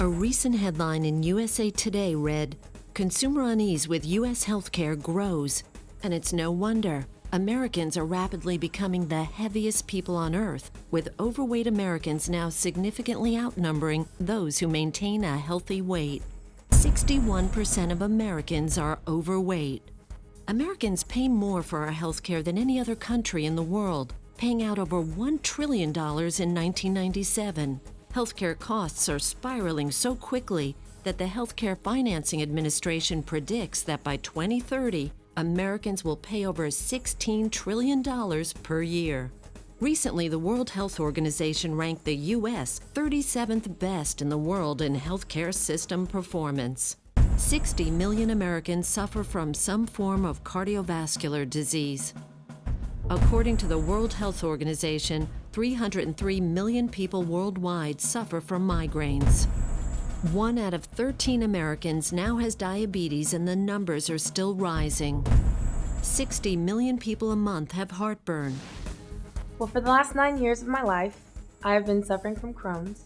A recent headline in USA Today read, "Consumer unease with U.S. healthcare grows." And it's no wonder. Americans are rapidly becoming the heaviest people on earth, with overweight Americans now significantly outnumbering those who maintain a healthy weight. 61% of Americans are overweight. Americans pay more for our healthcare than any other country in the world, paying out over $1 trillion in 1997. Healthcare costs are spiraling so quickly that the Healthcare Financing Administration predicts that by 2030, Americans will pay over $16 trillion per year. Recently, the World Health Organization ranked the U.S. 37th best in the world in healthcare system performance. 60 million Americans suffer from some form of cardiovascular disease. According to the World Health Organization, 303 million people worldwide suffer from migraines. 1 out of 13 Americans now has diabetes, and the numbers are still rising. 60 million people a month have heartburn. Well, for the last 9 years of my life, I've been suffering from Crohn's.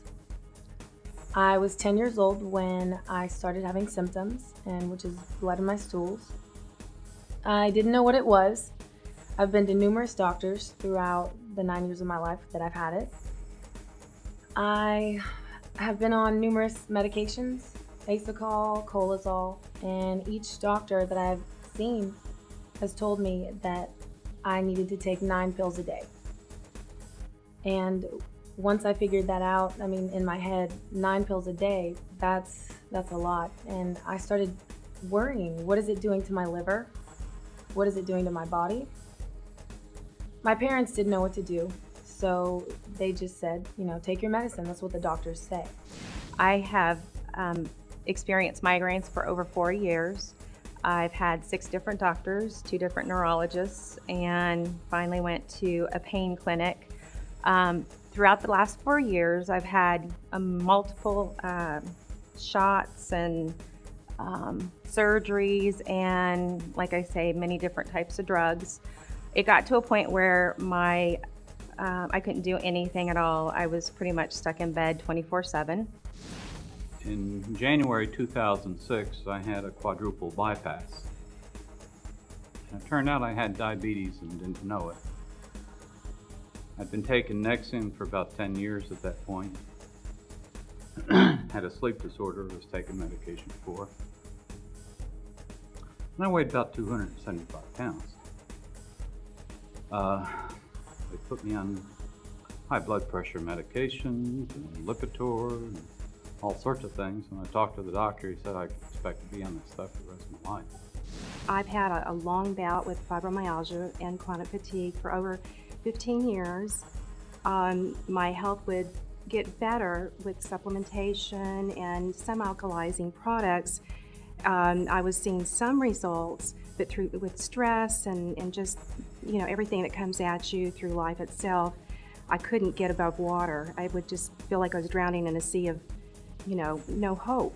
I was 10 years old when I started having symptoms, which is blood in my stools. I didn't know what it was. I've been to numerous doctors throughout the 9 years of my life that I've had it. I have been on numerous medications, Acicol, Colazol, and each doctor that I've seen has told me that I needed to take 9 pills a day. And once I figured that out, in my head, 9 pills a day, that's a lot. And I started worrying, what is it doing to my liver? What is it doing to my body? My parents didn't know what to do, so they just said, take your medicine. That's what the doctors say. I have experienced migraines for over 4 years. I've had 6 different doctors, 2 different neurologists, and finally went to a pain clinic. Throughout the last 4 years, I've had multiple shots and surgeries and, like I say, many different types of drugs. It got to a point where I couldn't do anything at all. I was pretty much stuck in bed 24/7. In January 2006, I had a quadruple bypass. And it turned out I had diabetes and didn't know it. I'd been taking Nexium for about 10 years at that point. Had a sleep disorder I was taking medication for. And I weighed about 275 pounds. They put me on high blood pressure medications and Lipitor and all sorts of things. When I talked to the doctor, he said I could expect to be on this stuff for the rest of my life. I've had a long bout with fibromyalgia and chronic fatigue for over 15 years. My health would get better with supplementation and some alkalizing products. I was seeing some results, but with stress and just everything that comes at you through life itself, I couldn't get above water. I would just feel like I was drowning in a sea of no hope.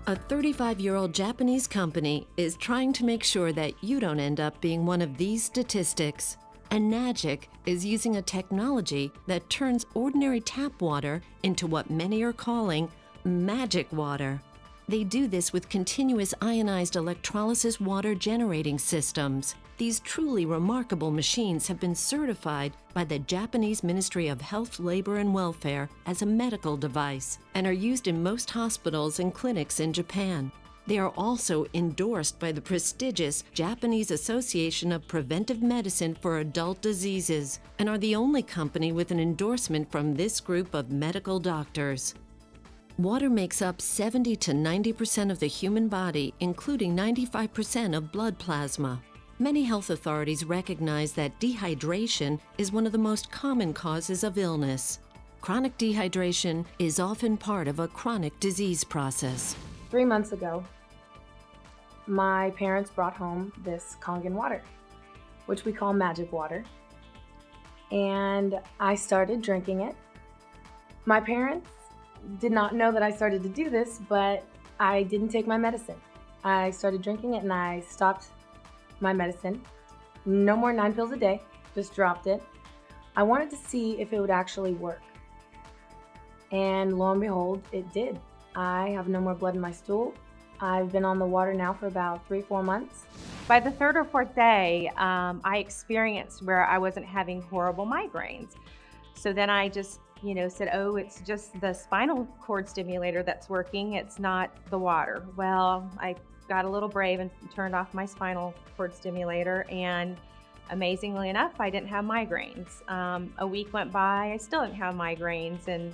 A 35-year-old Japanese company is trying to make sure that you don't end up being one of these statistics. Enagic is using a technology that turns ordinary tap water into what many are calling magic water. They do this with continuous ionized electrolysis water generating systems. These truly remarkable machines have been certified by the Japanese Ministry of Health, Labor and Welfare as a medical device and are used in most hospitals and clinics in Japan. They are also endorsed by the prestigious Japanese Association of Preventive Medicine for Adult Diseases and are the only company with an endorsement from this group of medical doctors. Water makes up 70 to 90% of the human body, including 95% of blood plasma. Many health authorities recognize that dehydration is one of the most common causes of illness. Chronic dehydration is often part of a chronic disease process. 3 months ago, my parents brought home this Kangen water, which we call magic water, and I started drinking it. My parents did not know that I started to do this, but I didn't take my medicine. I started drinking it and I stopped my medicine. No more 9 pills a day, just dropped it. I wanted to see if it would actually work. And lo and behold, it did. I have no more blood in my stool. I've been on the water now for about 3-4 months. By the third or fourth day, I experienced where I wasn't having horrible migraines. So then I just, said, oh, it's just the spinal cord stimulator that's working. It's not the water. Well, I got a little brave and turned off my spinal cord stimulator, and amazingly enough, I didn't have migraines. A week went by, I still didn't have migraines, and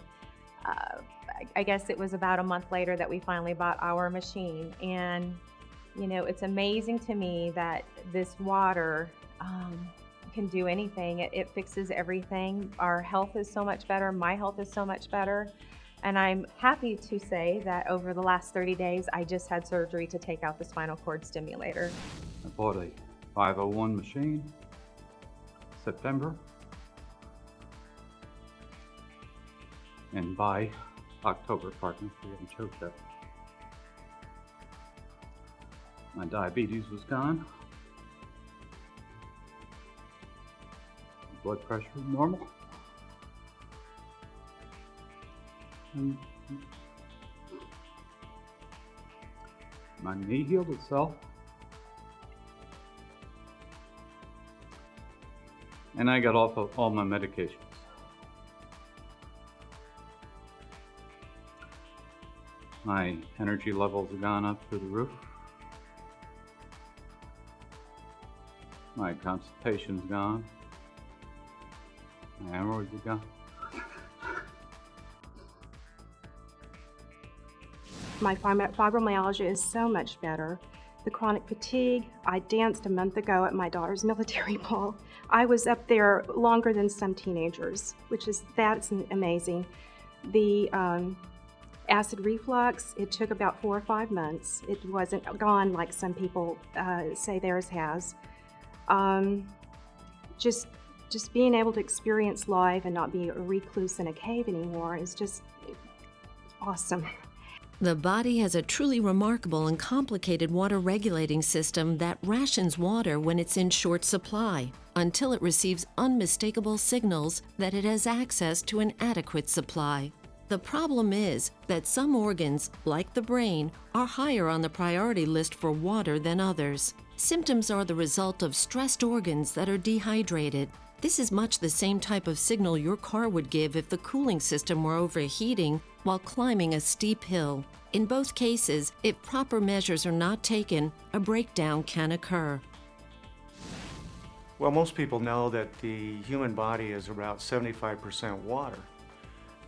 I guess it was about a month later that we finally bought our machine. And it's amazing to me that this water can do anything. It fixes everything. Our health is so much better. My health is so much better. And I'm happy to say that over the last 30 days, I just had surgery to take out the spinal cord stimulator. I bought a 501 machine, September, and by October, pardon me, I'm getting choked up. My diabetes was gone. Blood pressure normal. And my knee healed itself. And I got off of all my medications. My energy levels have gone up through the roof. My constipation's gone. My hemorrhoids are gone. My fibromyalgia is so much better. The chronic fatigue, I danced a month ago at my daughter's military ball. I was up there longer than some teenagers, that's amazing. The acid reflux, it took about 4 or 5 months. It wasn't gone like some people say theirs has. Just being able to experience life and not be a recluse in a cave anymore is just awesome. The body has a truly remarkable and complicated water regulating system that rations water when it's in short supply, until it receives unmistakable signals that it has access to an adequate supply. The problem is that some organs, like the brain, are higher on the priority list for water than others. Symptoms are the result of stressed organs that are dehydrated. This is much the same type of signal your car would give if the cooling system were overheating while climbing a steep hill. In both cases, if proper measures are not taken, a breakdown can occur. Well, most people know that the human body is about 75% water.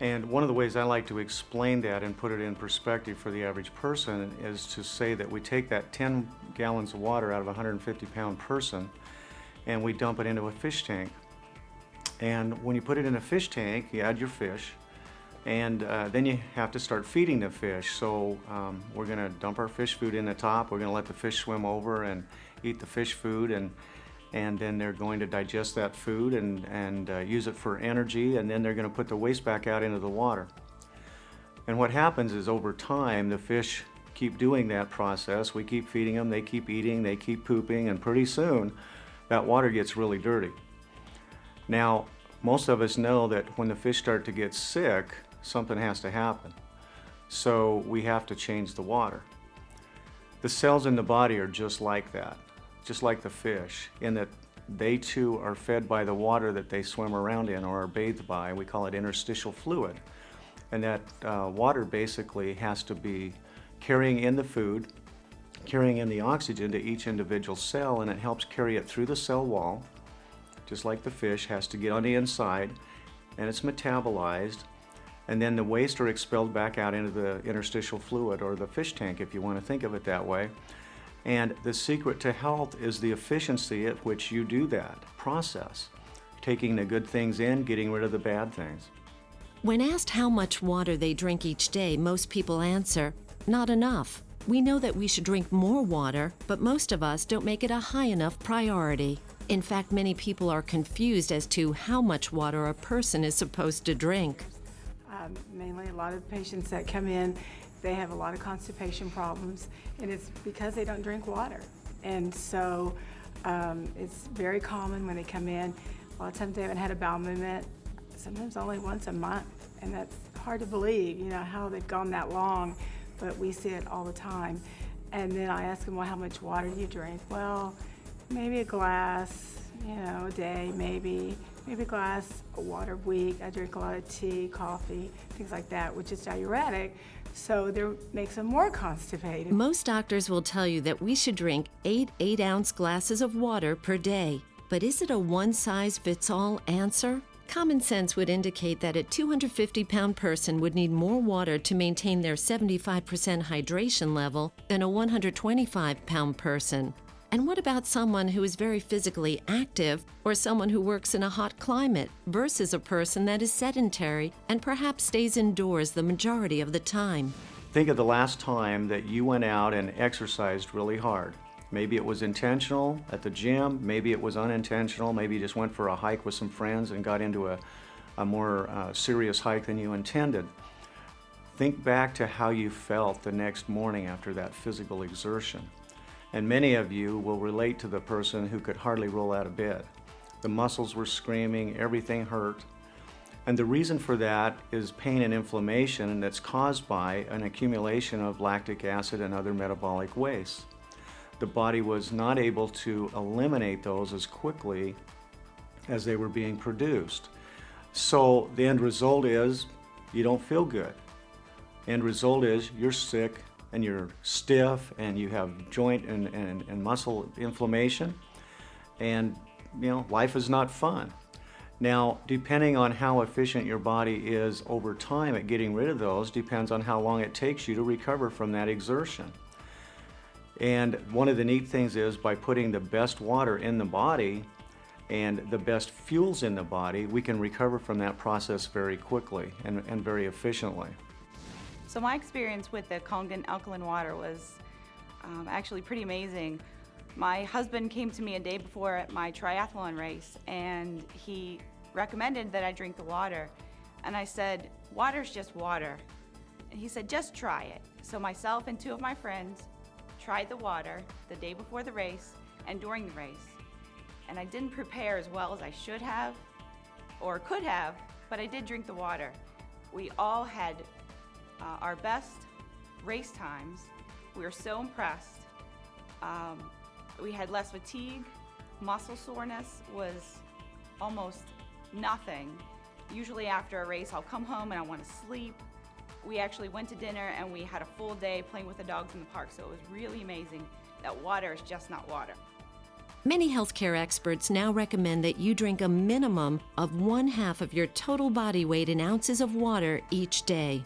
And one of the ways I like to explain that and put it in perspective for the average person is to say that we take that 10 gallons of water out of a 150-pound person and we dump it into a fish tank. And when you put it in a fish tank, you add your fish, and then you have to start feeding the fish. So we're going to dump our fish food in the top. We're going to let the fish swim over and eat the fish food, and then they're going to digest that food and use it for energy, and then they're going to put the waste back out into the water. And what happens is over time, the fish keep doing that process. We keep feeding them, they keep eating, they keep pooping, and pretty soon that water gets really dirty. Now, most of us know that when the fish start to get sick, something has to happen. So we have to change the water. The cells in the body are just like that, just like the fish, in that they too are fed by the water that they swim around in or are bathed by. We call it interstitial fluid. And that water basically has to be carrying in the food, carrying in the oxygen to each individual cell, and it helps carry it through the cell wall. Just like the fish has to get on the inside, and it's metabolized, and then the waste are expelled back out into the interstitial fluid, or the fish tank if you want to think of it that way. And the secret to health is the efficiency at which you do that process, taking the good things in, getting rid of the bad things. When asked how much water they drink each day, most people answer, not enough. We know that we should drink more water, but most of us don't make it a high enough priority. In fact, many people are confused as to how much water a person is supposed to drink. Mainly a lot of patients that come in, they have a lot of constipation problems, and it's because they don't drink water. And so it's very common when they come in. A lot of times they haven't had a bowel movement, sometimes only once a month, and that's hard to believe, you know, how they've gone that long, but we see it all the time. And then I ask them, well, how much water do you drink? Well, maybe a glass, you know, a day, maybe a glass of water a week. I drink a lot of tea, coffee, things like that, which is diuretic, so that makes them more constipated. Most doctors will tell you that we should drink 8 8-ounce glasses of water per day. But is it a one-size-fits-all answer? Common sense would indicate that a 250-pound person would need more water to maintain their 75% hydration level than a 125-pound person. And what about someone who is very physically active or someone who works in a hot climate versus a person that is sedentary and perhaps stays indoors the majority of the time? Think of the last time that you went out and exercised really hard. Maybe it was intentional at the gym, maybe it was unintentional, maybe you just went for a hike with some friends and got into a more serious hike than you intended. Think back to how you felt the next morning after that physical exertion. And many of you will relate to the person who could hardly roll out of bed. The muscles were screaming, everything hurt. And the reason for that is pain and inflammation, and that's caused by an accumulation of lactic acid and other metabolic wastes. The body was not able to eliminate those as quickly as they were being produced. So the end result is you don't feel good. End result is you're sick and you're stiff and you have joint and muscle inflammation, and you know, life is not fun. Now, depending on how efficient your body is over time at getting rid of those depends on how long it takes you to recover from that exertion. And one of the neat things is by putting the best water in the body and the best fuels in the body, we can recover from that process very quickly and very efficiently. So my experience with the Kangen alkaline water was actually pretty amazing. My husband came to me a day before at my triathlon race, and he recommended that I drink the water. And I said, water's just water. And he said, just try it. So myself and 2 of my friends tried the water the day before the race and during the race. And I didn't prepare as well as I should have or could have, but I did drink the water. We all had our best race times. We were so impressed. We had less fatigue. Muscle soreness was almost nothing. Usually after a race, I'll come home and I want to sleep. We actually went to dinner and we had a full day playing with the dogs in the park, so it was really amazing that water is just not water. Many healthcare experts now recommend that you drink a minimum of 1/2 of your total body weight in ounces of water each day.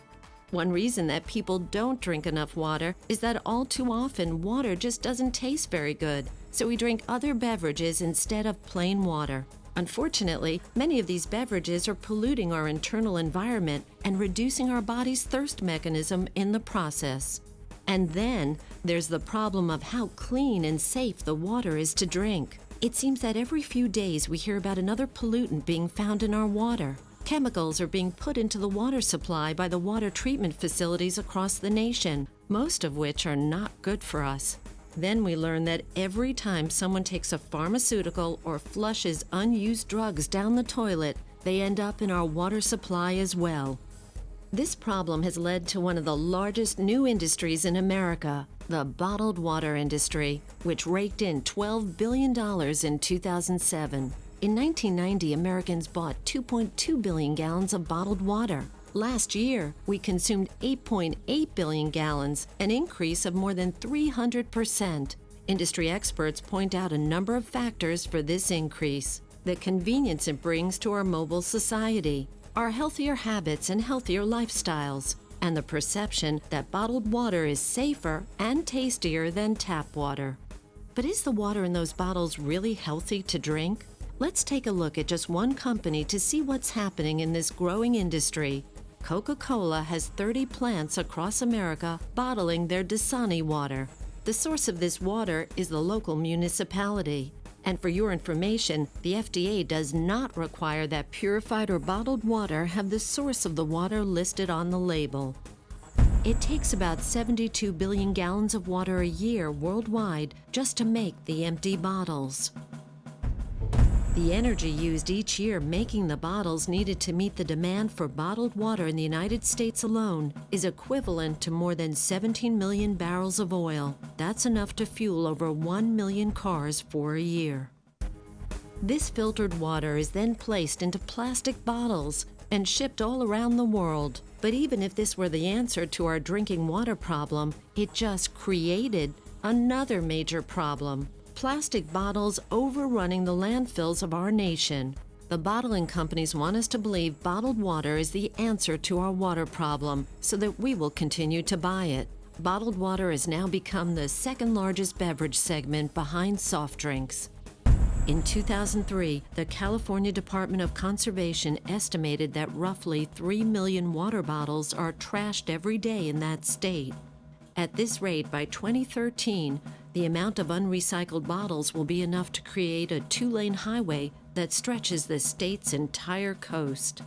One reason that people don't drink enough water is that all too often water just doesn't taste very good, so we drink other beverages instead of plain water. Unfortunately, many of these beverages are polluting our internal environment and reducing our body's thirst mechanism in the process. And then there's the problem of how clean and safe the water is to drink. It seems that every few days we hear about another pollutant being found in our water. Chemicals are being put into the water supply by the water treatment facilities across the nation, most of which are not good for us. Then we learn that every time someone takes a pharmaceutical or flushes unused drugs down the toilet, they end up in our water supply as well. This problem has led to one of the largest new industries in America, the bottled water industry, which raked in $12 billion in 2007. In 1990, Americans bought 2.2 billion gallons of bottled water. Last year, we consumed 8.8 billion gallons, an increase of more than 300%. Industry experts point out a number of factors for this increase: the convenience it brings to our mobile society, our healthier habits and healthier lifestyles, and the perception that bottled water is safer and tastier than tap water. But is the water in those bottles really healthy to drink? Let's take a look at just one company to see what's happening in this growing industry. Coca-Cola has 30 plants across America bottling their Dasani water. The source of this water is the local municipality. And for your information, the FDA does not require that purified or bottled water have the source of the water listed on the label. It takes about 72 billion gallons of water a year worldwide just to make the empty bottles. The energy used each year making the bottles needed to meet the demand for bottled water in the United States alone is equivalent to more than 17 million barrels of oil. That's enough to fuel over 1 million cars for a year. This filtered water is then placed into plastic bottles and shipped all around the world. But even if this were the answer to our drinking water problem, it just created another major problem: plastic bottles overrunning the landfills of our nation. The bottling companies want us to believe bottled water is the answer to our water problem, so that we will continue to buy it. Bottled water has now become the second largest beverage segment behind soft drinks. In 2003, the California Department of Conservation estimated that roughly 3 million water bottles are trashed every day in that state. At this rate, by 2013, the amount of unrecycled bottles will be enough to create a 2-lane highway that stretches the state's entire coast.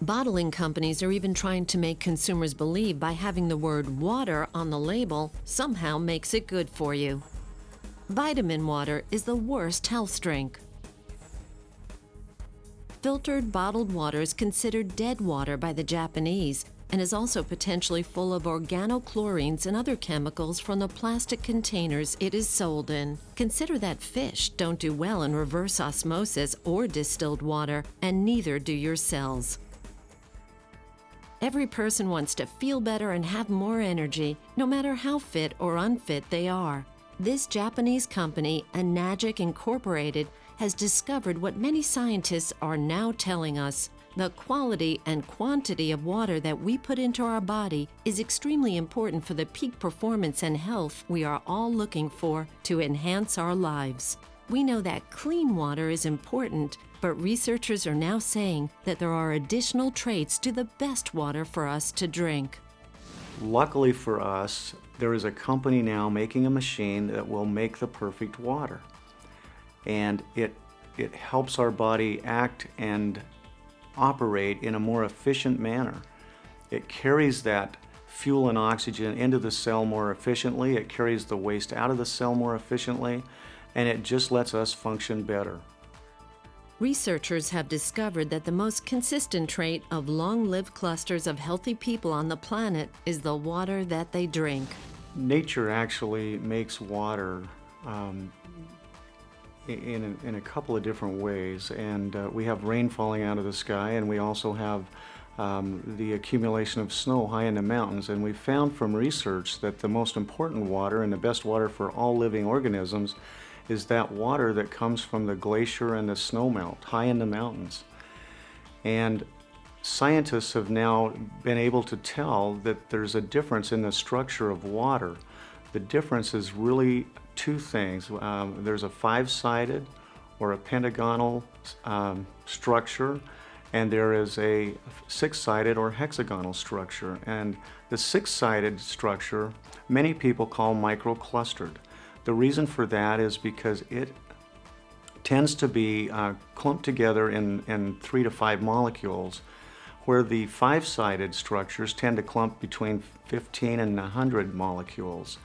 Bottling companies are even trying to make consumers believe by having the word water on the label somehow makes it good for you. Vitamin water is the worst health drink. Filtered bottled water is considered dead water by the Japanese and is also potentially full of organochlorines and other chemicals from the plastic containers it is sold in. Consider that fish don't do well in reverse osmosis or distilled water, and neither do your cells. Every person wants to feel better and have more energy, no matter how fit or unfit they are. This Japanese company, Enagic Incorporated, has discovered what many scientists are now telling us. The quality and quantity of water that we put into our body is extremely important for the peak performance and health we are all looking for to enhance our lives. We know that clean water is important, but researchers are now saying that there are additional traits to the best water for us to drink. Luckily for us, there is a company now making a machine that will make the perfect water. And it helps our body act and operate in a more efficient manner. It carries that fuel and oxygen into the cell more efficiently, it carries the waste out of the cell more efficiently, and it just lets us function better. Researchers have discovered that the most consistent trait of long-lived clusters of healthy people on the planet is the water that they drink. Nature actually makes water in a couple of different ways, and we have rain falling out of the sky, and we also have the accumulation of snow high in the mountains. And we found from research that the most important water and the best water for all living organisms is that water that comes from the glacier and the snowmelt high in the mountains. And scientists have now been able to tell that there's a difference in the structure of water. The difference is really two things. There's a 5-sided or a pentagonal structure, and there is a 6-sided or hexagonal structure. And the 6-sided structure, many people call microclustered. The reason for that is because it tends to be clumped together in 3 to 5 molecules, where the 5-sided structures tend to clump between 15 and 100 molecules.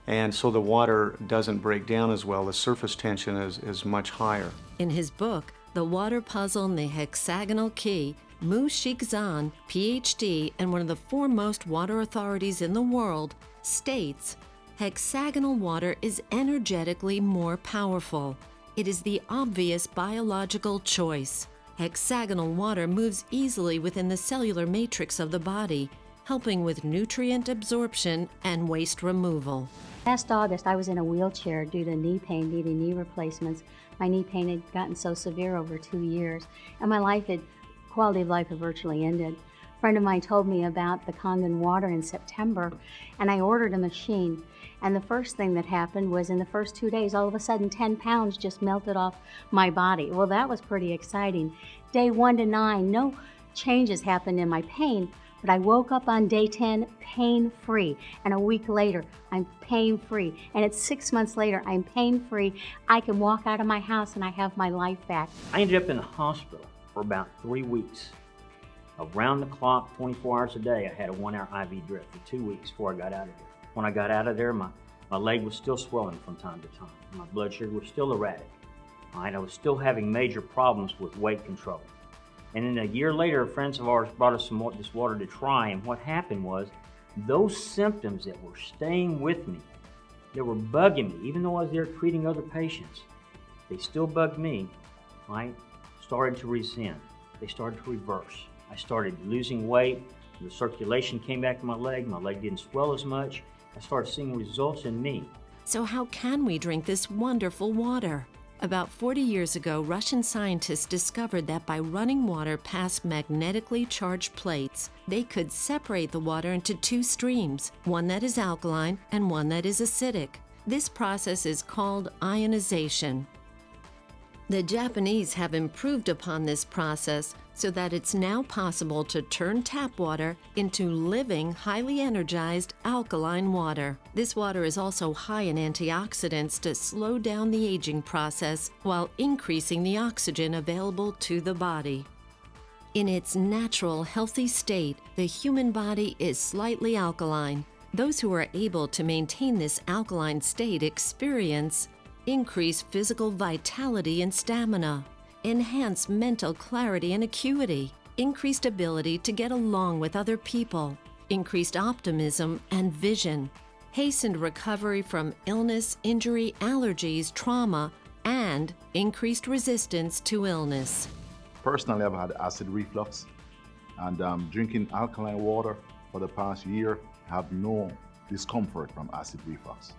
And so the water doesn't break down as well. The surface tension is much higher. In his book, The Water Puzzle and the Hexagonal Key, Mu Shikzan, PhD and one of the foremost water authorities in the world, states, hexagonal water is energetically more powerful. It is the obvious biological choice. Hexagonal water moves easily within the cellular matrix of the body, helping with nutrient absorption and waste removal. Last August, I was in a wheelchair due to knee pain, needing knee replacements. My knee pain had gotten so severe over 2 years, and my quality of life had virtually ended. A friend of mine told me about the Kangen water in September, and I ordered a machine. And the first thing that happened was in the first 2 days, all of a sudden 10 pounds just melted off my body. Well, that was pretty exciting. Day 1 to 9, no changes happened in my pain, but I woke up on day 10 pain-free. And a week later, I'm pain-free. And it's 6 months later, I'm pain-free. I can walk out of my house and I have my life back. I ended up in the hospital for about 3 weeks. Around the clock, 24 hours a day, I had a 1-hour IV drip for 2 weeks before I got out of there. When I got out of there, my leg was still swelling from time to time. My blood sugar was still erratic. All right, I was still having major problems with weight control. And then a year later, friends of ours brought us this water to try, and what happened was those symptoms that were staying with me, they were bugging me, even though I was there treating other patients, they still bugged me, right? Started to rescind. They started to reverse. I started losing weight, the circulation came back to my leg didn't swell as much. I started seeing results in me. So how can we drink this wonderful water? About 40 years ago, Russian scientists discovered that by running water past magnetically charged plates, they could separate the water into two streams, one that is alkaline and one that is acidic. This process is called ionization. The Japanese have improved upon this process so that it's now possible to turn tap water into living, highly energized alkaline water. This water is also high in antioxidants to slow down the aging process while increasing the oxygen available to the body. In its natural, healthy state, the human body is slightly alkaline. Those who are able to maintain this alkaline state experience increased physical vitality and stamina, enhanced mental clarity and acuity, increased ability to get along with other people, increased optimism and vision, hastened recovery from illness, injury, allergies, trauma, and increased resistance to illness. Personally, I've had acid reflux, and drinking alkaline water for the past year, I have no discomfort from acid reflux.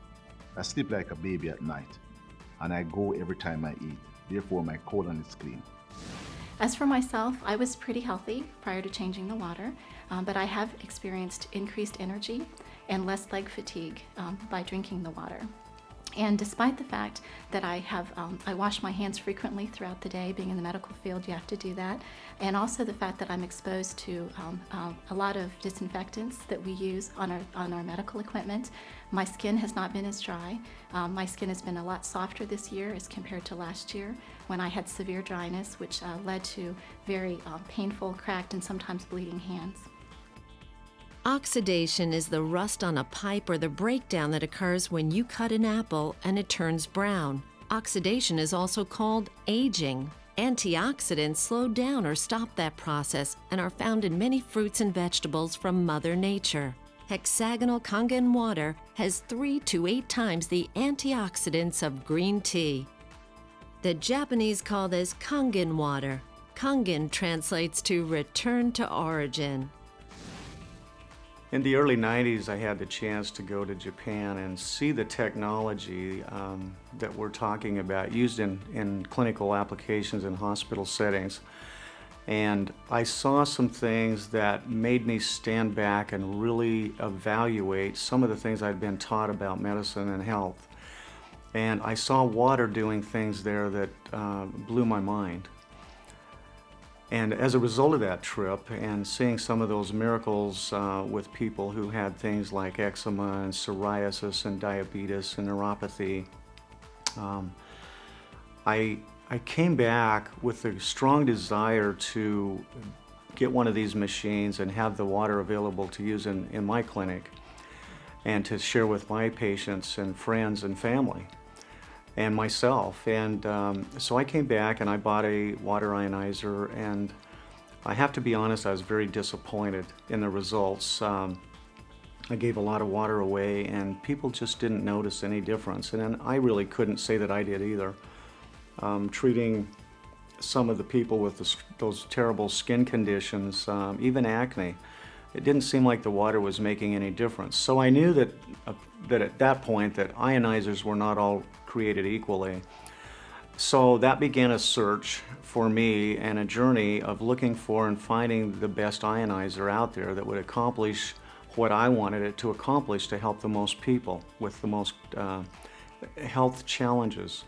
I sleep like a baby at night, and I go every time I eat. Therefore, my colon is clean. As for myself, I was pretty healthy prior to changing the water, but I have experienced increased energy and less leg fatigue by drinking the water. And despite the fact that I wash my hands frequently throughout the day, being in the medical field, you have to do that, and also the fact that I'm exposed to a lot of disinfectants that we use on our medical equipment, my skin has not been as dry. My skin has been a lot softer this year as compared to last year when I had severe dryness, which led to very painful, cracked, and sometimes bleeding hands. Oxidation is the rust on a pipe or the breakdown that occurs when you cut an apple and it turns brown. Oxidation is also called aging. Antioxidants slow down or stop that process and are found in many fruits and vegetables from Mother Nature. Hexagonal Kangen water has 3 to 8 times the antioxidants of green tea. The Japanese call this Kangen water. Kangen translates to return to origin. In the early 90s, I had the chance to go to Japan and see the technology that we're talking about used in clinical applications in hospital settings. And I saw some things that made me stand back and really evaluate some of the things I'd been taught about medicine and health. And I saw water doing things there that blew my mind. And as a result of that trip and seeing some of those miracles with people who had things like eczema and psoriasis and diabetes and neuropathy, I came back with a strong desire to get one of these machines and have the water available to use in my clinic and to share with my patients and friends and family and myself. And so I came back and I bought a water ionizer, and I have to be honest, I was very disappointed in the results. I gave a lot of water away and people just didn't notice any difference, and then I really couldn't say that I did either. Treating some of the people with those terrible skin conditions, even acne, it didn't seem like the water was making any difference. So I knew that at that point that ionizers were not all created equally. So that began a search for me and a journey of looking for and finding the best ionizer out there that would accomplish what I wanted it to accomplish to help the most people with the most health challenges.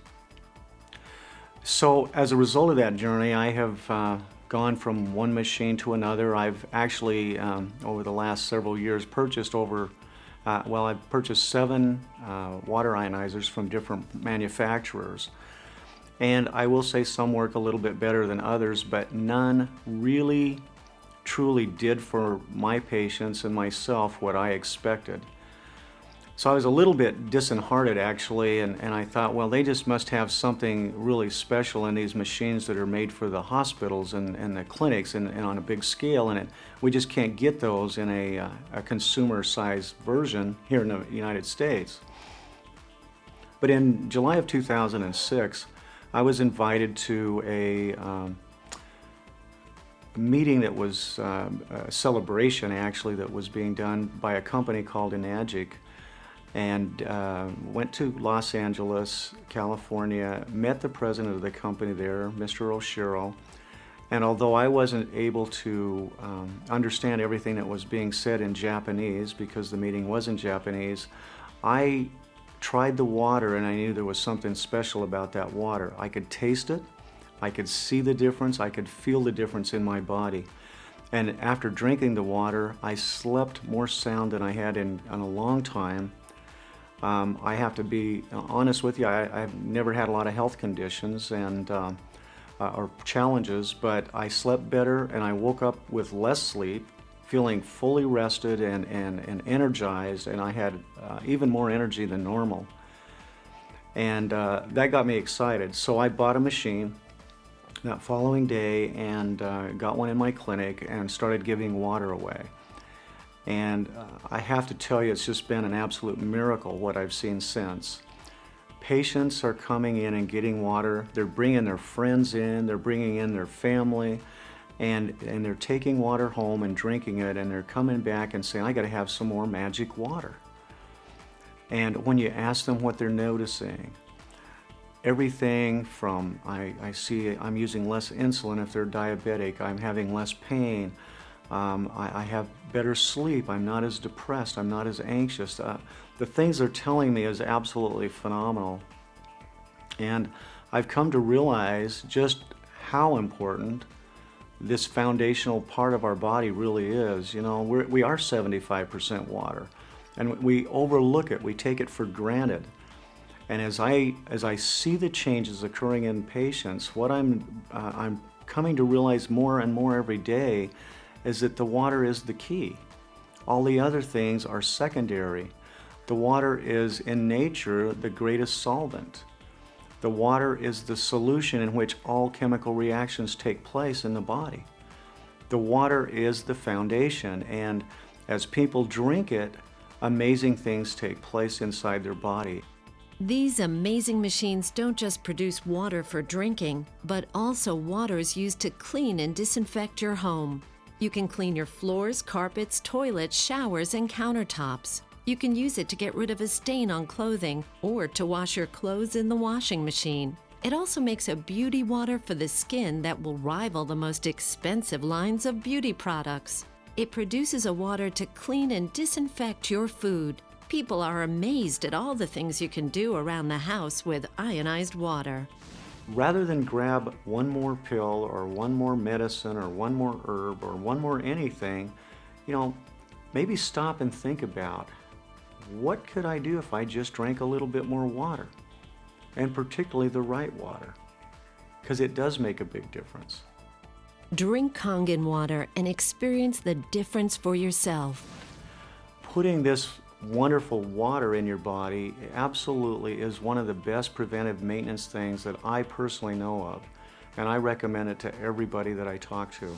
So as a result of that journey, I have gone from one machine to another. I've actually, over the last several years, purchased I've purchased 7 water ionizers from different manufacturers. And I will say some work a little bit better than others, but none really, truly did for my patients and myself what I expected. So I was a little bit disheartened actually, and I thought, well, they just must have something really special in these machines that are made for the hospitals and the clinics and on a big scale, and we just can't get those in a consumer-sized version here in the United States. But in July of 2006, I was invited to a meeting that was a celebration actually that was being done by a company called Enagic, and went to Los Angeles, California, met the president of the company there, Mr. Oshiro, and although I wasn't able to understand everything that was being said in Japanese because the meeting was in Japanese, I tried the water and I knew there was something special about that water. I could taste it, I could see the difference, I could feel the difference in my body. And after drinking the water, I slept more sound than I had in a long time. I have to be honest with you, I've never had a lot of health conditions and or challenges, but I slept better and I woke up with less sleep, feeling fully rested and energized, and I had even more energy than normal. And that got me excited. So I bought a machine that following day and got one in my clinic and started giving water away. And I have to tell you, it's just been an absolute miracle what I've seen since. Patients are coming in and getting water. They're bringing their friends in, they're bringing in their family, and they're taking water home and drinking it, and they're coming back and saying, I gotta have some more magic water. And when you ask them what they're noticing, everything from, I see I'm using less insulin if they're diabetic, I'm having less pain, I have better sleep, I'm not as depressed, I'm not as anxious. The things they're telling me is absolutely phenomenal. And I've come to realize just how important this foundational part of our body really is. You know, we are 75% water, and we overlook it, we take it for granted. And as I see the changes occurring in patients, what I'm coming to realize more and more every day is that the water is the key. All the other things are secondary. The water is in nature the greatest solvent. The water is the solution in which all chemical reactions take place in the body. The water is the foundation, and as people drink it, amazing things take place inside their body. These amazing machines don't just produce water for drinking, but also water is used to clean and disinfect your home. You can clean your floors, carpets, toilets, showers, and countertops. You can use it to get rid of a stain on clothing or to wash your clothes in the washing machine. It also makes a beauty water for the skin that will rival the most expensive lines of beauty products. It produces a water to clean and disinfect your food. People are amazed at all the things you can do around the house with ionized water. Rather than grab one more pill or one more medicine or one more herb or one more anything, you know, maybe stop and think about, what could I do if I just drank a little bit more water? And particularly the right water, because it does make a big difference. Drink Kangen water and experience the difference for yourself. Putting this wonderful water in your body absolutely is one of the best preventive maintenance things that I personally know of, and I recommend it to everybody that I talk to.